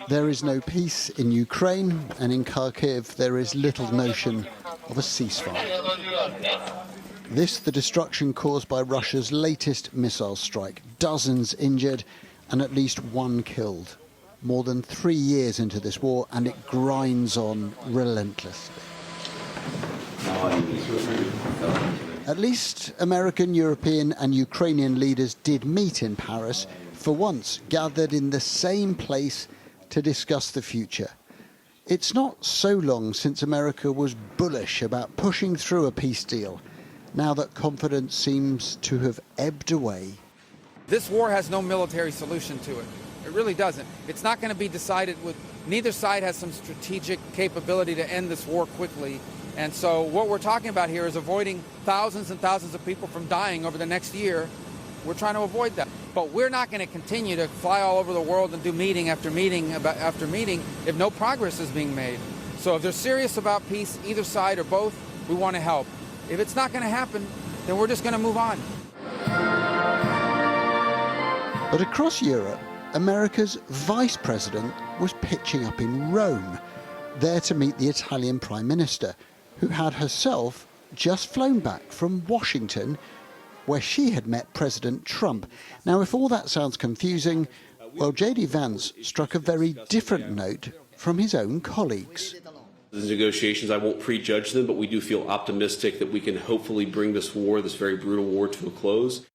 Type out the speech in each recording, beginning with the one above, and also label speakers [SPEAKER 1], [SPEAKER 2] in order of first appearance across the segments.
[SPEAKER 1] There is no peace in Ukraine, and in Kharkiv there is little notion of a ceasefire. This, the destruction caused by Russia's latest missile strike. Dozens injured and at least one killed. More than 3 years into this war, and it grinds on relentlessly. At least American, European and Ukrainian leaders did meet in Paris, for once gathered in the same place to discuss the future. It's not so long since America was bullish about pushing through a peace deal, now that confidence seems to have ebbed away.
[SPEAKER 2] This war has no military solution to it. It really doesn't. It's not going to be decided with... Neither side has some strategic capability to end this war quickly. And so what we're talking about here is avoiding thousands and thousands of people from dying over the next year. We're trying to avoid that. But we're not going to continue to fly all over the world and do meeting after meeting after meeting if no progress is being made. So if they're serious about peace, either side or both, we want to help. If it's not going to happen, then we're just going to move on.
[SPEAKER 1] But across Europe, America's vice president was pitching up in Rome, there to meet the Italian Prime Minister, who had herself just flown back from Washington, where she had met President Trump. Now, if all that sounds confusing, well, JD Vance struck a very different note from his own colleagues.
[SPEAKER 3] The negotiations, I won't prejudge them, but we do feel optimistic that we can hopefully bring this war, this very brutal war, to a close.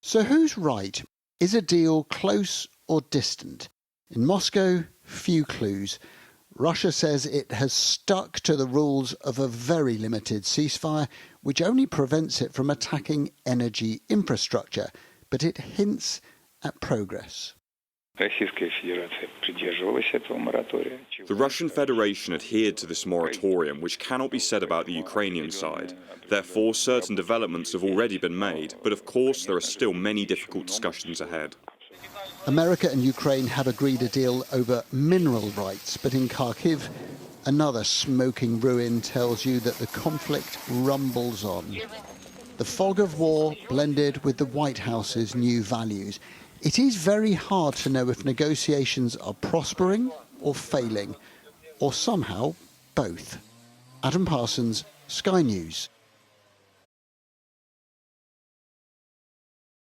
[SPEAKER 1] So who's right? Is a deal close or distant? In Moscow, few clues. Russia says it has stuck to the rules of a very limited ceasefire, which only prevents it from attacking energy infrastructure, but it hints at progress.
[SPEAKER 4] The
[SPEAKER 5] Russian Federation adhered to this moratorium, which cannot be said about the Ukrainian side. Therefore, certain developments have already been made, but of course there are still many difficult discussions ahead.
[SPEAKER 1] America and Ukraine have agreed a deal over mineral rights, but in Kharkiv, another smoking ruin tells you that the conflict rumbles on. The fog of war blended with the White House's new values. It is very hard to know if negotiations are prospering or failing, or somehow both. Adam Parsons, Sky News.